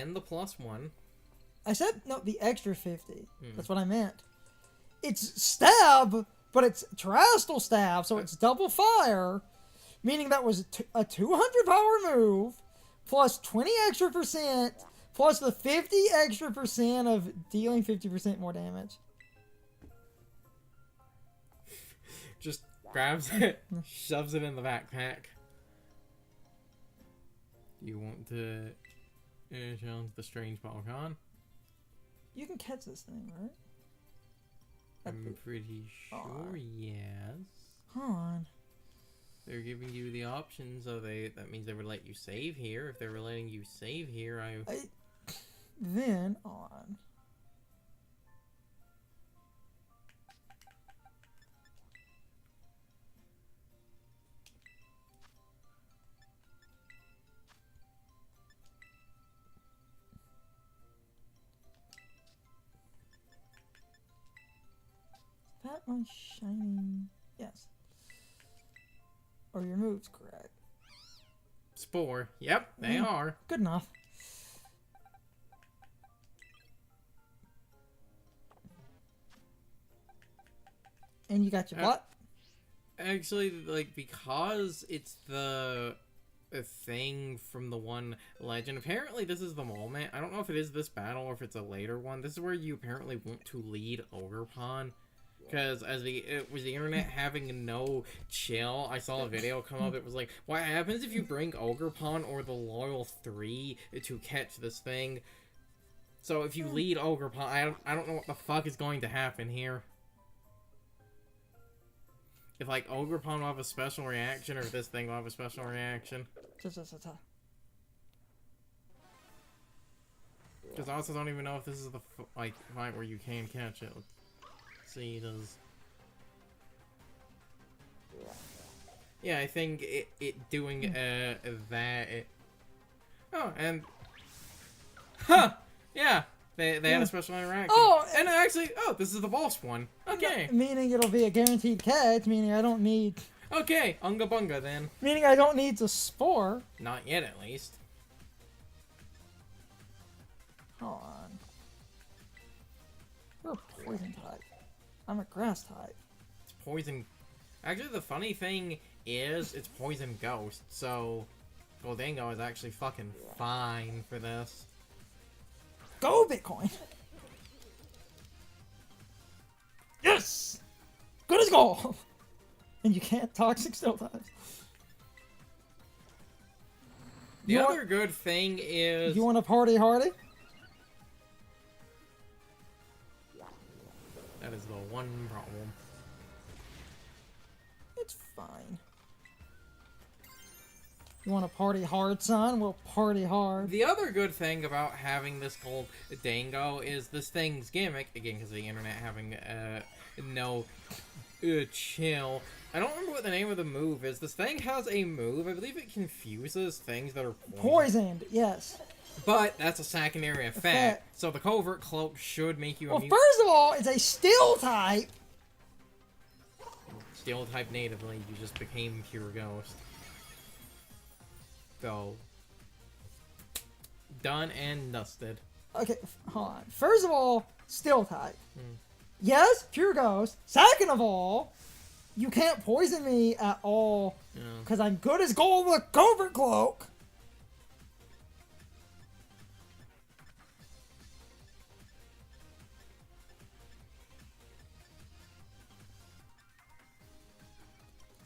and the +1. I said, no, the extra 50. That's what I meant. It's stab, but it's terrestrial stab, so it's double fire, meaning that was a 200 power move, plus 20 extra %, plus the 50 extra % of dealing 50% more damage. Just grabs it, shoves it in the backpack. You want to challenge the strange Pokemon? You can catch this thing, right? I'm pretty sure, yes. Hold on. They're giving you the option, so that means they would let you save here. If they were letting you save here, Then, on. That one shining. Yes. Or your move's correct. Spore. Yep, they are. Good enough. And you got your what? Actually, like, because it's the thing from the one legend, apparently this is the moment. I don't know if it is this battle or if it's a later one. This is where you apparently want to lead Ogerpon. Because was the internet having no chill? I saw a video come up. It was like, what happens if you bring Ogerpon or the Loyal 3 to catch this thing? So if you lead Ogerpon, I don't know what the fuck is going to happen here. If, like, Ogerpon will have a special reaction, or if this thing will have a special reaction. Because I also don't even know if this is the, like, fight where you can catch it. Let's see, does... Yeah, I think it doing, that, Oh, and... Huh! Yeah! They had a special interaction. Oh! And actually, this is the boss one. Okay. Meaning it'll be a guaranteed catch, meaning I don't need... Okay, Unga Bunga then. Meaning I don't need to spore. Not yet, at least. Hold on. You're a poison type. I'm a grass type. It's poison... Actually, the funny thing is, it's poison ghost, so... Goldingo is actually fucking fine for this. Go, Bitcoin! Yes! Good as gold! And you can't toxic still types. The other good thing is... You want a party hardy? That is the one problem. It's fine. You want to party hard, son? We'll party hard. The other good thing about having this called Dango is this thing's gimmick, again, because of the internet having no chill. I don't remember what the name of the move is. This thing has a move. I believe it confuses things that are poisoned. Yes. But that's a secondary effect. So the covert cloak should make you immune. Well, first of all, it's a steel type. Steel type natively, you just became pure ghost. So, done and dusted. Okay, hold on. First of all, steel type. Yes, pure ghost. Second of all, you can't poison me at all because I'm good as gold with covert cloak.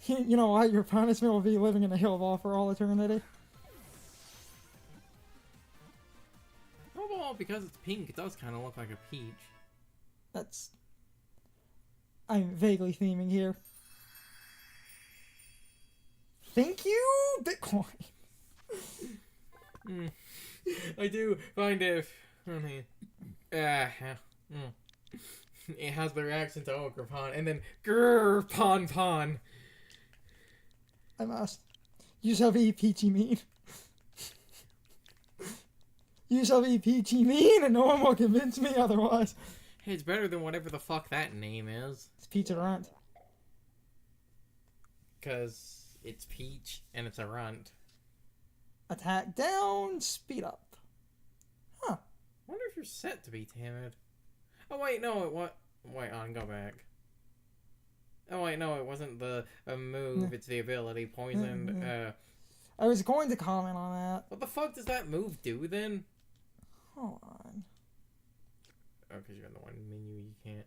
You know what? Your punishment will be living in a hill ball for all eternity. Well, because it's pink, it does kind of look like a peach. That's... I'm vaguely theming here. Thank you, Bitcoin. I do find it funny. It has the reaction to Ogerpon, and then grrr, pon pon. I must. You shall be peachy mean. You shall be peachy mean, and no one will convince me otherwise. Hey, it's better than whatever the fuck that name is. It's Peach a Runt. Because it's Peach, and it's a runt. Attack down, speed up. if you're set to be timid. Oh wait, no, it what? Wait on, go back. Oh wait, no, it wasn't the move. It's the ability. Poisoned. I was going to comment on that. What the fuck does that move do then? Hold on. Oh, because you're in the one menu, you can't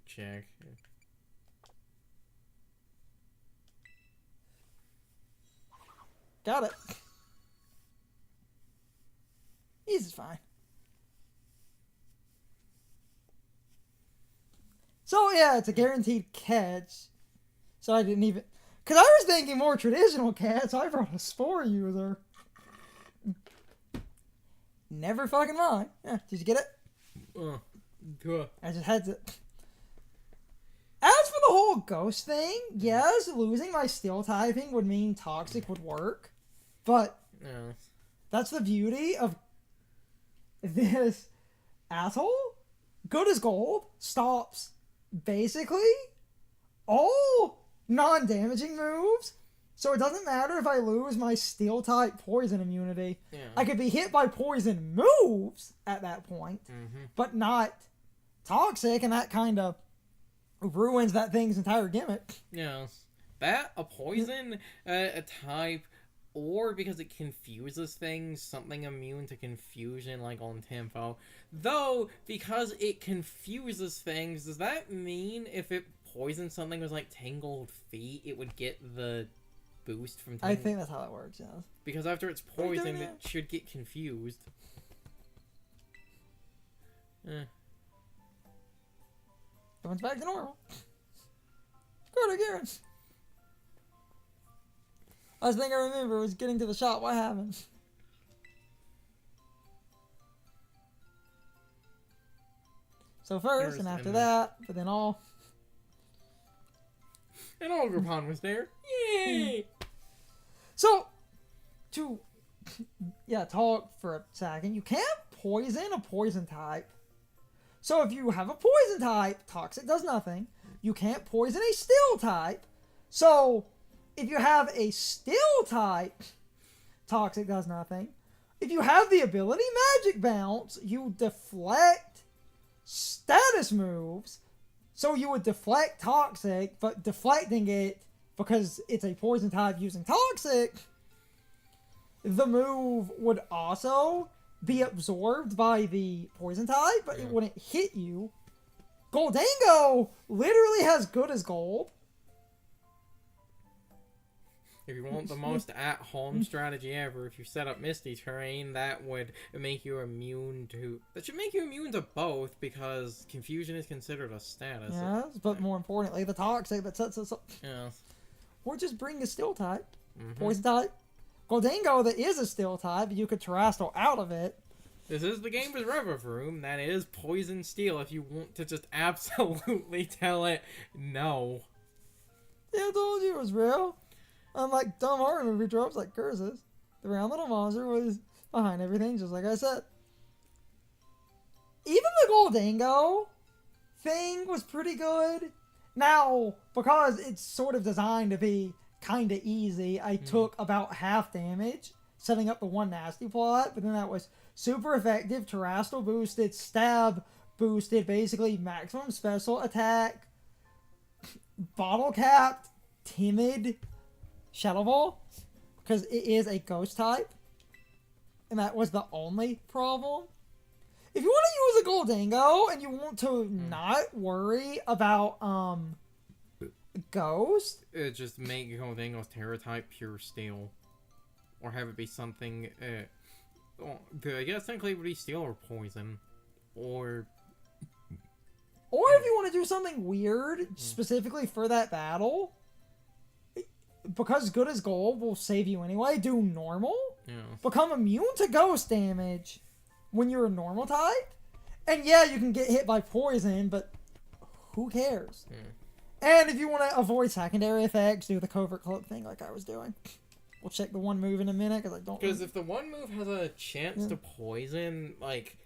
check. Got it. Easy's fine. So yeah, it's a guaranteed catch. So I didn't even... Because I was thinking more traditional catch, so I brought a Spore user. Never fucking mind. Yeah, did you get it? I just had to... As for the whole ghost thing, yes, losing my steel typing would mean toxic would work. But that's the beauty of this asshole. Good as gold stops basically all non-damaging moves. So it doesn't matter if I lose my steel type poison immunity. Yeah. I could be hit by poison moves at that point, but not toxic, and that kind of ruins that thing's entire gimmick. Yeah. That, a poison, a type, or because it confuses things, something immune to confusion like on Tempo. Though, because it confuses things, does that mean if it poisoned something was like Tangled Feet, it would get the boost from Tangled? I think that's how that works, yeah. Because after it's poisoned, it should get confused. Everyone's back to normal. Good again. Last thing I remember was getting to the shop. What happened? So first, and after that, but then all... And Ogrepon was there. Yay! So, to... talk for a second. You can't poison a poison type. So if you have a poison type, toxic does nothing. You can't poison a steel type. So if you have a steel type, toxic does nothing. If you have the ability magic bounce, you deflect status moves. So you would deflect toxic, but deflecting it because it's a poison type using toxic, the move would also be absorbed by the poison type, but it wouldn't hit you. Goldango literally has good as gold. If you want the most at-home strategy ever, if you set up Misty Terrain, that would make you immune to... That should make you immune to both, because confusion is considered a status. Yes, but more importantly, the toxic that sets us up. Yes. Or just bring a steel type. Poison type. Goldango that is a steel type, you could Terrestrial out of it. This is the Game of Room. That is Poison Steel if you want to just absolutely tell it no. Yeah, I told you it was real. Unlike dumb horror movie tropes like curses, the round little monster was behind everything, just like I said. Even the Goldango thing was pretty good. Now, because it's sort of designed to be kind of easy, I took about half damage setting up the one nasty plot, but then that was super effective. Terrestrial boosted, stab boosted, basically maximum special attack, bottle capped, timid, Shadow Ball, because it is a ghost type, and that was the only problem. If you want to use a Goldango and you want to not worry about ghost, just make Goldango's Terra type pure steel, or have it be something. I guess technically it would be steel or poison, or if you want to do something weird specifically for that battle. Because good as gold will save you anyway, do normal. Yeah. Become immune to ghost damage when you're a normal type. And yeah, you can get hit by poison, but who cares? And if you want to avoid secondary effects, do the covert cloak thing like I was doing. We'll check the one move in a minute, because I don't... Because if the one move has a chance to poison, like,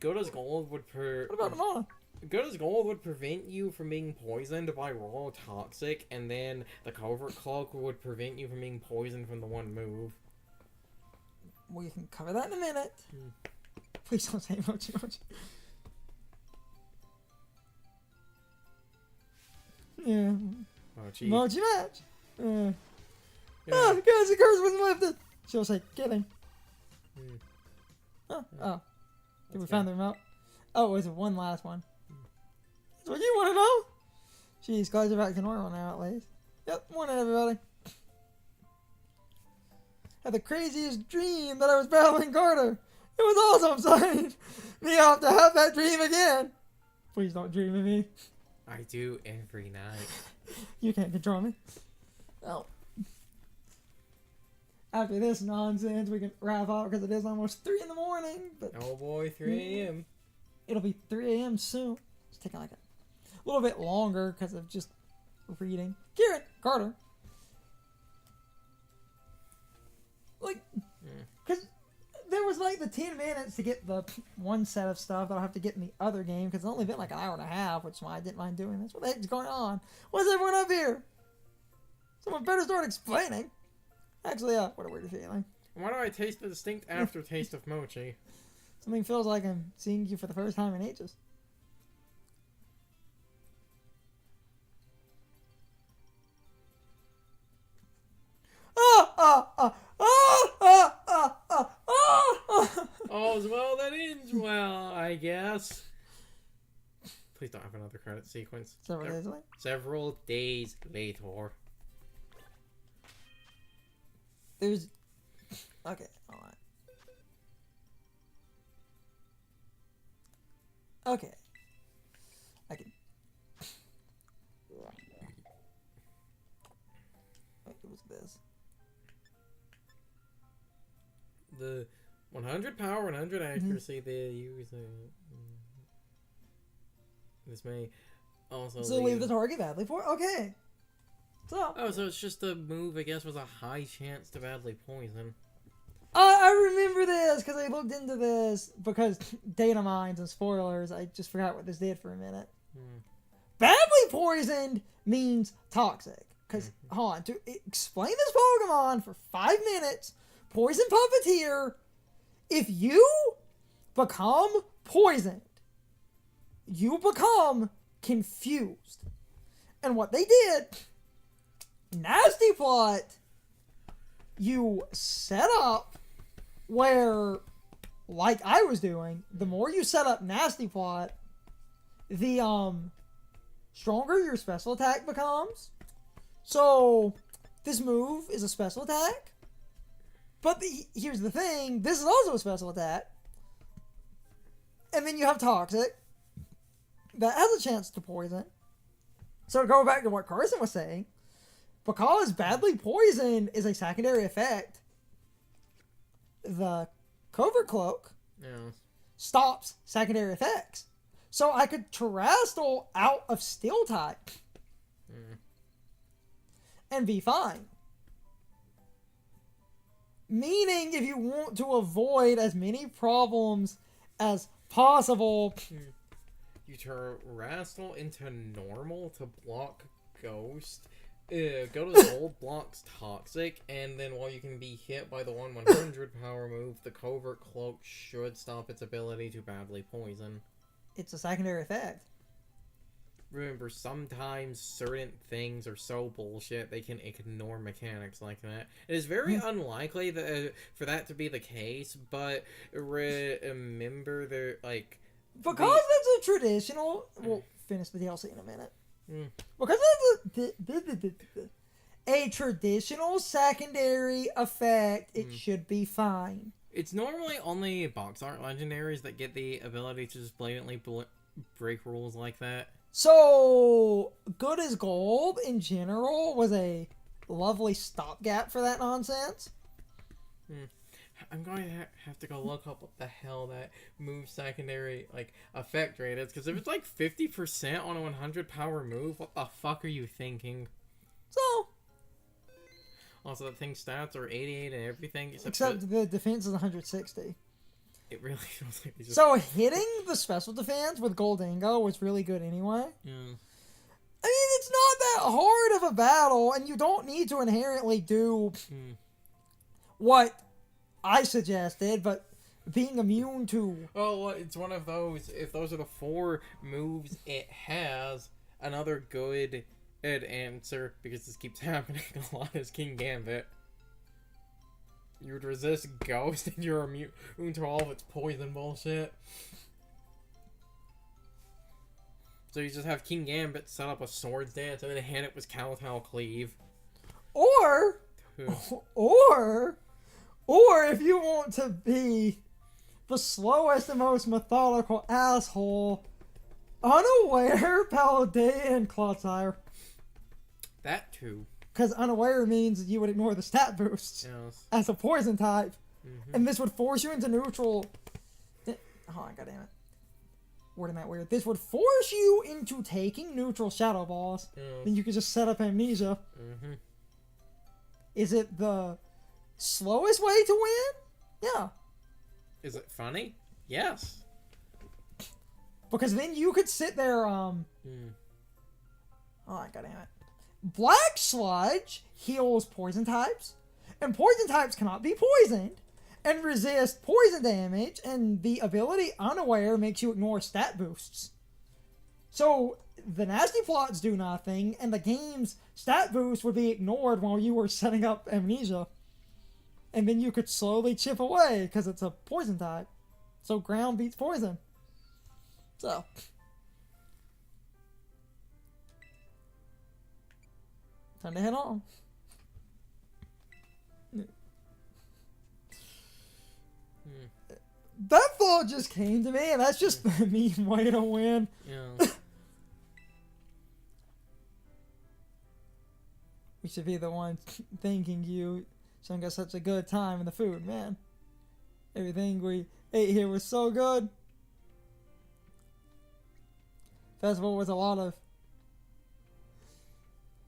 good as gold would What about mana? Good as gold would prevent you from being poisoned by raw toxic, and then the covert cloak would prevent you from being poisoned from the one move. We can cover that in a minute. Please don't say Mochi Mochi. Yeah. Mochi match. Yeah. Oh, guys, the curse was lifted. She'll say, kidding. Oh. Did we find the remote? Oh, it was one last one. That's what you want to know? Jeez, guys are back to normal now, at least. Yep, morning, everybody. Had the craziest dream that I was battling Carter. It was awesome, son. Me off to have that dream again. Please don't dream of me. I do every night. You can't control me. Oh. After this nonsense, we can wrap up because it is almost 3 in the morning. But oh boy, 3 a.m. It'll be 3 a.m. soon. It's taking like a little bit longer because of just reading. Kieran, Carter. Like, because there was like the 10 minutes to get the one set of stuff that I'll have to get in the other game because it's only been like an hour and a half, which is why I didn't mind doing this. What the heck's going on? What's everyone up here? Someone better start explaining. Actually, what a weird feeling. Why do I taste the distinct aftertaste of mochi? Something feels like I'm seeing you for the first time in ages. All's well that ends well, I guess. Please don't have another credit sequence. Several days later. There's... Okay, alright. Okay. I can... Wait, it was this. The 100 power, 100 accuracy they use. This may also leave the target badly for... Okay. So it's just a move, I guess, with a high chance to badly poison. I remember this because I looked into this because data mines and spoilers. I just forgot what this did for a minute. Badly poisoned means toxic. Because, hold on, to explain this Pokemon for 5 minutes, Poison Puppeteer, if you become poisoned, you become confused. And what they did... Nasty Plot, you set up where, like I was doing, the more you set up Nasty Plot, the stronger your special attack becomes. So this move is a special attack, but here's the thing, this is also a special attack. And then you have Toxic that has a chance to poison. So to go back to what Carson was saying, because badly poisoned is a secondary effect, the Covert Cloak stops secondary effects. So I could Terrestrial out of Steel type and be fine. Meaning, if you want to avoid as many problems as possible, you Terrestrial into normal to block Ghost. Go to the gold blocks Toxic, and then while you can be hit by the 100 power move, the Covert Cloak should stop its ability to badly poison. It's a secondary effect. Remember, sometimes certain things are so bullshit they can ignore mechanics like that. It is very unlikely that, for that to be the case, but remember there, like... Because that's a traditional... We'll finish the DLC in a minute. Because it's a traditional secondary effect, it should be fine. It's normally only box art legendaries that get the ability to just blatantly break rules like that. So, Good as Gold in general was a lovely stopgap for that nonsense. I'm going to have to go look up what the hell that move secondary, like, effect rate is. Because if it's like 50% on a 100 power move, what the fuck are you thinking? So... Also, that thing's stats are 88 and everything. Except the defense is 160. It really feels like... So, hitting the special defense with Goldingo was really good anyway. Yeah. I mean, it's not that hard of a battle, and you don't need to inherently do what I suggested, but being immune to... Oh, well, it's one of those. If those are the 4 moves it has, another good answer, because this keeps happening a lot, is King Gambit. You would resist Ghost and you're immune to all of its poison bullshit. So you just have King Gambit set up a Swords Dance and then hit it with Kowtow Cleave. Or if you want to be the slowest and most methodical asshole, Unaware, Paladin, Clodsire. That too. Because Unaware means you would ignore the stat boosts as a poison type. Mm-hmm. And this would force you into neutral... Hold on, goddammit. Wording that weird. This would force you into taking neutral Shadow Balls. Then you could just set up Amnesia. Mm-hmm. Is it the slowest way to win? Yeah. Is it funny? Yes. Because then you could sit there, Oh, goddammit. Black Sludge heals poison types, and poison types cannot be poisoned, and resist poison damage, and the ability Unaware makes you ignore stat boosts. So, the nasty plots do nothing, and the game's stat boost would be ignored while you were setting up Amnesia. And then you could slowly chip away, because it's a poison type. So ground beats poison. So... time to head on. That thought just came to me, and that's just the mean way to win. Yeah. We should be the ones thanking you showing us such a good time in the food, man. Everything we ate here was so good. Festival was a lot of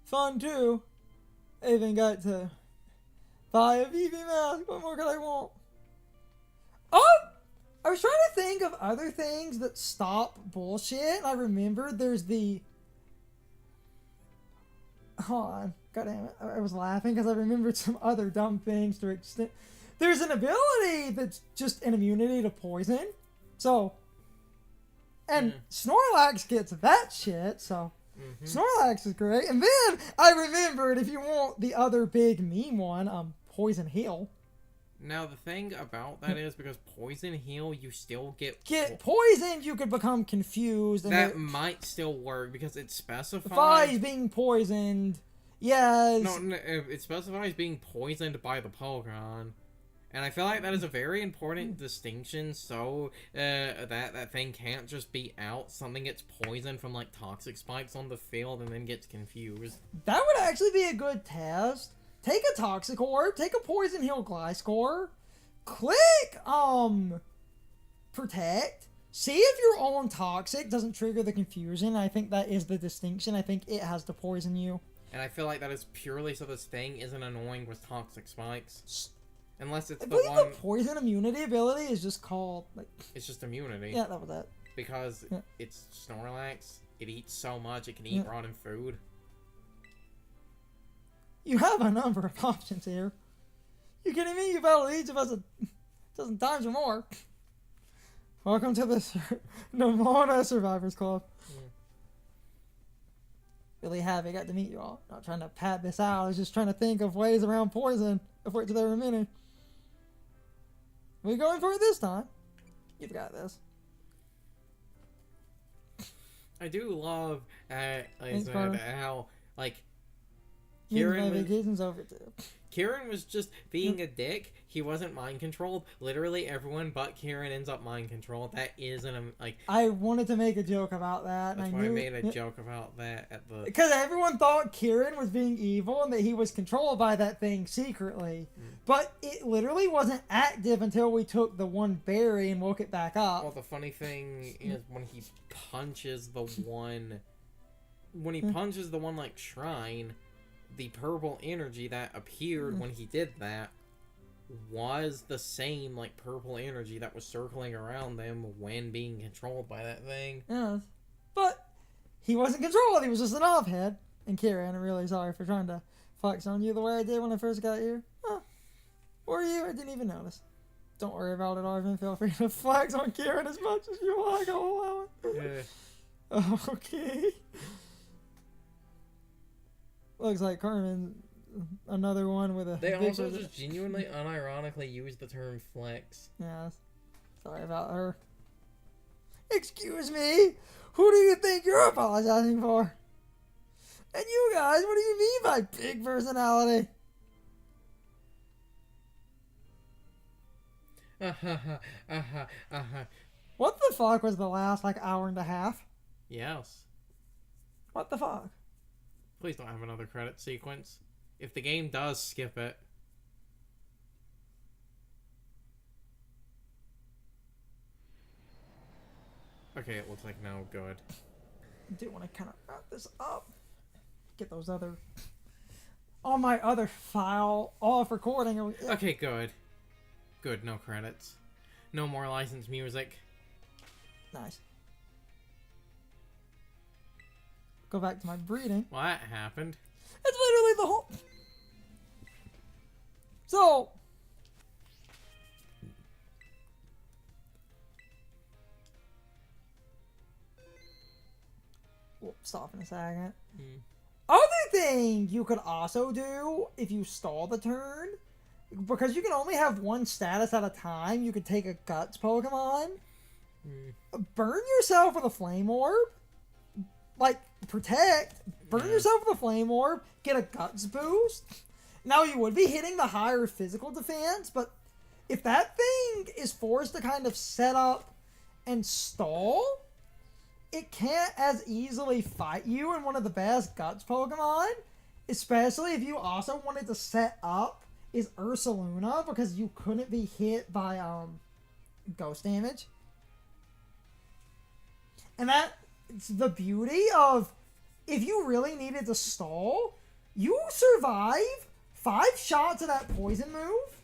fun too. I even got to buy a VV mask. What more could I want? Oh! I was trying to think of other things that stop bullshit. I remembered there's the... Hold on. God damn it. I was laughing because I remembered some other dumb things to extend. There's an ability that's just an immunity to poison. So... And Snorlax gets that shit, so... Snorlax is great. And then I remembered, if you want the other big meme one, Poison Heal. Now, the thing about that is, because Poison Heal, you still get poisoned, you could become confused. And that might still work, because it specifies being poisoned. Yes. No, it specifies being poisoned by the Pokemon. And I feel like that is a very important distinction, so that thing can't just be out. Something gets poisoned from, like, toxic spikes on the field and then gets confused. That would actually be a good test. Take a Toxic Orb, take a Poison Heal Gliscor, click, Protect, see if your own Toxic doesn't trigger the confusion. I think that is the distinction. I think it has to poison you. And I feel like that is purely so this thing isn't annoying with Toxic Spikes. Unless it's I believe the poison immunity ability is just called, like... It's just immunity. Yeah, that was that. Because it's Snorlax, it eats so much, it can eat rotten food. You have a number of options here. You kidding me? You battled each of us a dozen times or more. Welcome to the Nimona Survivors Club. Really happy I got to meet you all. Not trying to pad this out, I was just trying to think of ways around poison before it's there in a minute. We're going for it this time. You've got this. I do love how, like, vacation's over too. Kieran was just being a dick. He wasn't mind controlled. Literally everyone but Kieran ends up mind controlled. That isn't like. I wanted to make a joke about that. That's why I made a joke about that at the. Because everyone thought Kieran was being evil and that he was controlled by that thing secretly, but it literally wasn't active until we took the one berry and woke it back up. Well, the funny thing is when he punches the one, like shrine. The purple energy that appeared when he did that was the same, like, purple energy that was circling around them when being controlled by that thing. Yes. But he wasn't controlled. He was just an offhead. And Kieran, I'm really sorry for trying to flex on you the way I did when I first got here. Huh. Or you, I didn't even notice. Don't worry about it, Arvin. Feel free to flex on Kieran as much as you like. I'll allow it. Yeah. Okay. Looks like Carmen, another one with a. They also just genuinely, unironically use the term flex. Yeah. Sorry about her. Excuse me? Who do you think you're apologizing for? And you guys, what do you mean by big personality? What the fuck was the last, like, hour and a half? Yes. What the fuck? Please don't have another credit sequence. If the game does, skip it. Okay, it looks like no good. I do want to kind of wrap this up. Get those other... On my other file, off recording. Okay, good. Good, no credits. No more licensed music. Nice. Go back to my breeding. Well, that happened. It's literally the whole... So... We'll stop in a second. Other thing you could also do if you stall the turn, because you can only have one status at a time, you could take a Guts Pokemon, burn yourself with a Flame Orb, like, protect, burn yourself with a Flame Orb, get a Guts boost. Now, you would be hitting the higher physical defense, but if that thing is forced to kind of set up and stall, it can't as easily fight you in one of the best Guts Pokemon, especially if you also wanted to set up is Ursaluna, because you couldn't be hit by ghost damage. And that's the beauty of, if you really needed to stall, you survive 5 shots of that poison move.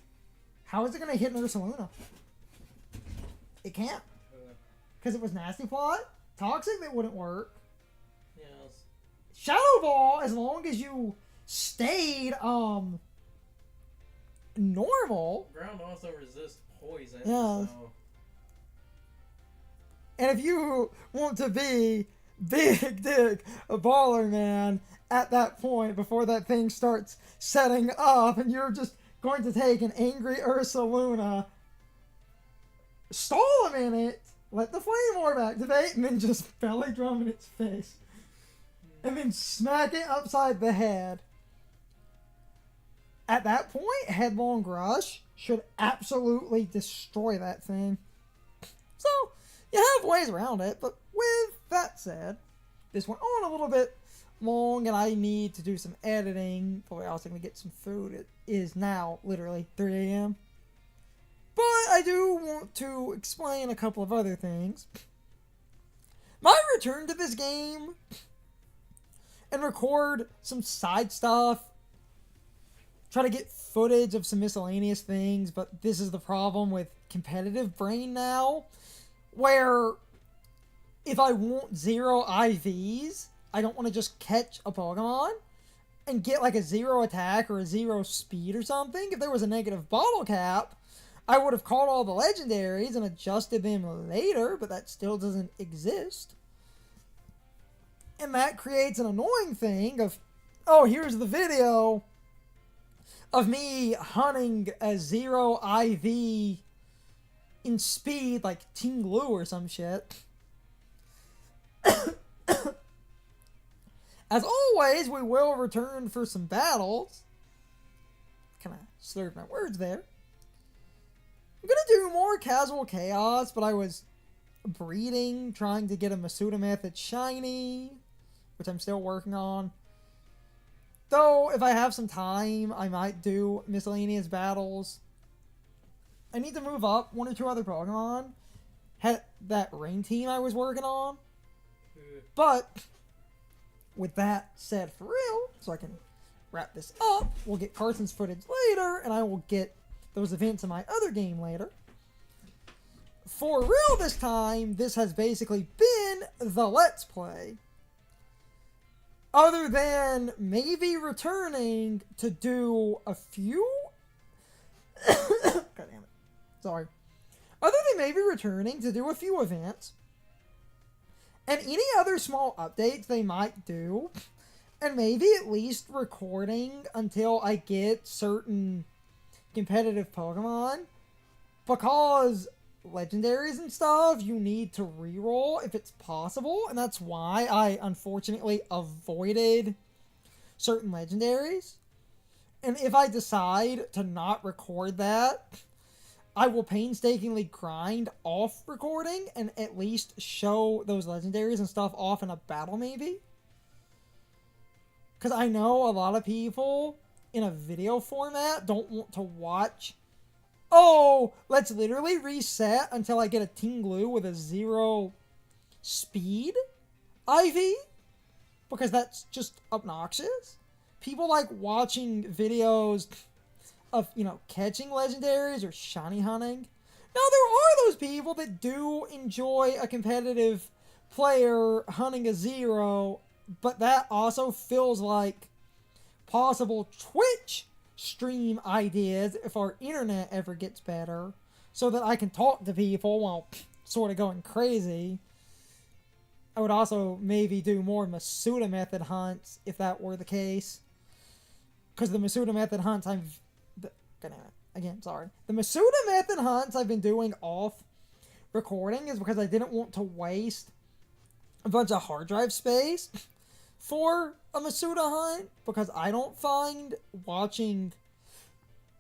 How is it going to hit an Ursaluna? It can't. Because it was Nasty Plot. Toxic, that wouldn't work. Yes. Shadow Ball, as long as you stayed normal. Ground also resists poison. Yeah. So... And if you want to be big dick a baller man at that point, before that thing starts setting up, and you're just going to take an angry Ursaluna, stall a minute, let the Flame Orb activate, and then just belly drum in its face. And then smack it upside the head. At that point, Headlong Rush should absolutely destroy that thing. So, you have ways around it, but with that said, this went on a little bit long, and I need to do some editing. But we're also going to get some food. It is now literally 3 a.m. But I do want to explain a couple of other things. My return to this game and record some side stuff. Try to get footage of some miscellaneous things, but this is the problem with competitive brain now, where if I want 0 IVs, I don't want to just catch a Pokemon and get like a 0 attack or a 0 speed or something. If there was a negative bottle cap, I would have caught all the legendaries and adjusted them later, but that still doesn't exist. And that creates an annoying thing of, oh, here's the video of me hunting a 0 IV in speed, like Tinglu or some shit. As always, we will return for some battles. Kind of slurred my words there. I'm gonna do more Casual Chaos, but I was breeding, trying to get a Masuda Method shiny, which I'm still working on. Though, if I have some time, I might do miscellaneous battles. I need to move up 1 or 2 other Pokemon. Had that rain team I was working on. But, with that said for real, so I can wrap this up, we'll get Carson's footage later, and I will get those events in my other game later. For real this time, this has basically been the Let's Play. Other than maybe returning to do a few... God damn it. sorry. Other than maybe returning to do a few events, and any other small updates they might do, and maybe at least recording until I get certain competitive Pokemon, because legendaries and stuff, you need to reroll if it's possible, and that's why I unfortunately avoided certain legendaries. And if I decide to not record that, I will painstakingly grind off recording and at least show those legendaries and stuff off in a battle maybe. Because I know a lot of people in a video format don't want to watch, oh, let's literally reset until I get a Tinglu with a 0 speed IV, because that's just obnoxious. People like watching videos of, catching legendaries or shiny hunting. Now, there are those people that do enjoy a competitive player hunting a 0, but that also feels like possible Twitch stream ideas if our internet ever gets better, so that I can talk to people while sort of going crazy. I would also maybe do more Masuda method hunts if that were the case, because the Masuda method hunts the Masuda method hunts I've been doing off recording is because I didn't want to waste a bunch of hard drive space for a Masuda hunt, because I don't find watching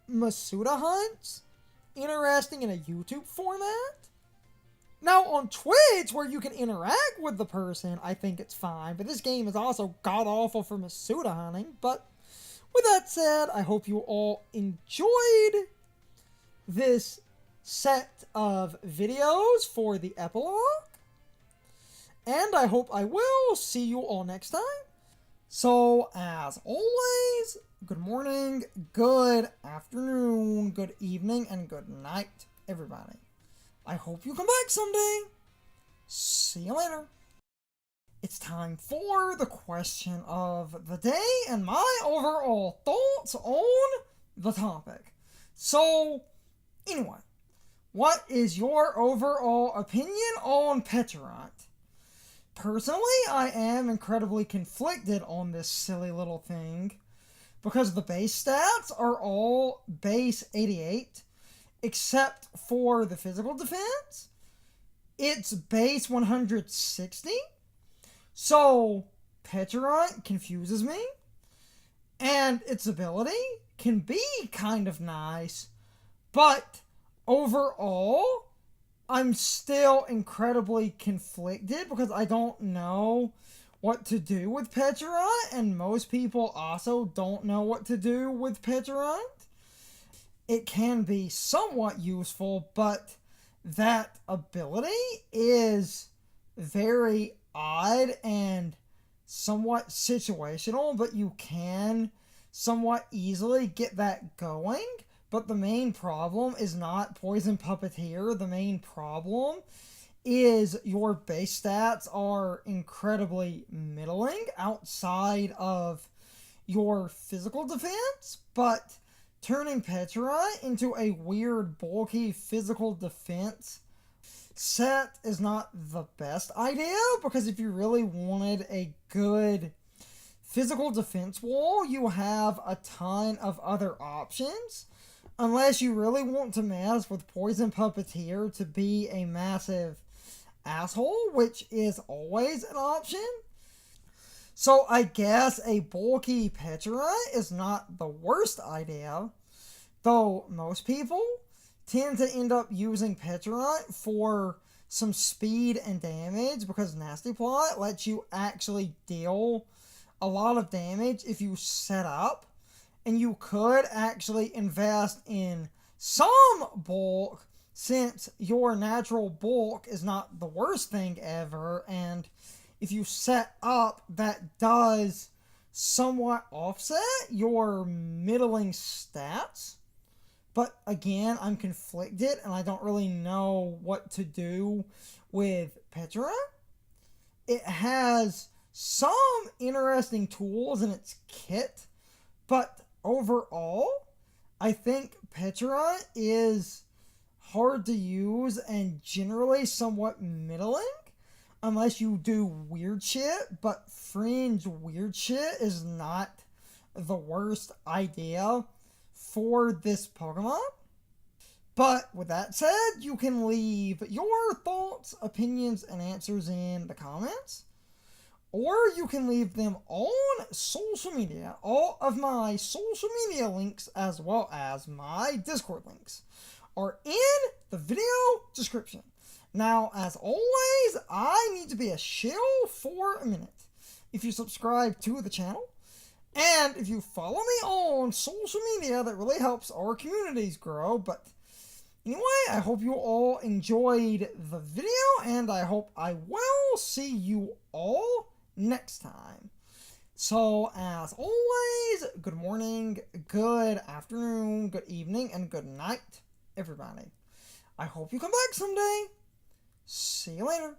Masuda hunts interesting in a YouTube format. Now, on Twitch, where you can interact with the person, I think it's fine, but this game is also god-awful for Masuda hunting. But with that said, I hope you all enjoyed this set of videos for the epilogue, and I hope I will see you all next time. So, as always, good morning, good afternoon, good evening, and good night, everybody. I hope you come back someday. See you later. It's time for the question of the day and my overall thoughts on the topic. So, anyway, what is your overall opinion on Petarant? Personally, I am incredibly conflicted on this silly little thing, because the base stats are all base 88, except for the physical defense. It's base 160, so Petarant confuses me, and its ability can be kind of nice, but overall, I'm still incredibly conflicted because I don't know what to do with Petarant, and most people also don't know what to do with Petarant. It can be somewhat useful, but that ability is very odd and somewhat situational, but you can somewhat easily get that going. But the main problem is not Poison Puppeteer. The main problem is your base stats are incredibly middling outside of your physical defense, but turning Petarant into a weird, bulky physical defense set is not the best idea, because if you really wanted a good physical defense wall, you have a ton of other options. Unless you really want to mess with Poison Puppeteer to be a massive asshole, which is always an option. So I guess a bulky Petarant is not the worst idea, though most people tend to end up using Petarant for some speed and damage, because Nasty Plot lets you actually deal a lot of damage if you set up. And you could actually invest in some bulk, since your natural bulk is not the worst thing ever, and if you set up, that does somewhat offset your middling stats. But again, I'm conflicted, and I don't really know what to do with Petarant. It has some interesting tools in its kit, but overall, I think Petarant is hard to use and generally somewhat middling. Unless you do weird shit, but fringe weird shit is not the worst idea for this Pokemon. But with that said, you can leave your thoughts, opinions, and answers in the comments. Or you can leave them on social media. All of my social media links, as well as my Discord links, are in the video description. Now, as always, I need to be a shill for a minute. If you subscribe to the channel, and if you follow me on social media, that really helps our communities grow. But anyway, I hope you all enjoyed the video, and I hope I will see you all next time. So, as always, good morning, good afternoon, good evening, and good night, everybody. I hope you come back someday. See you later.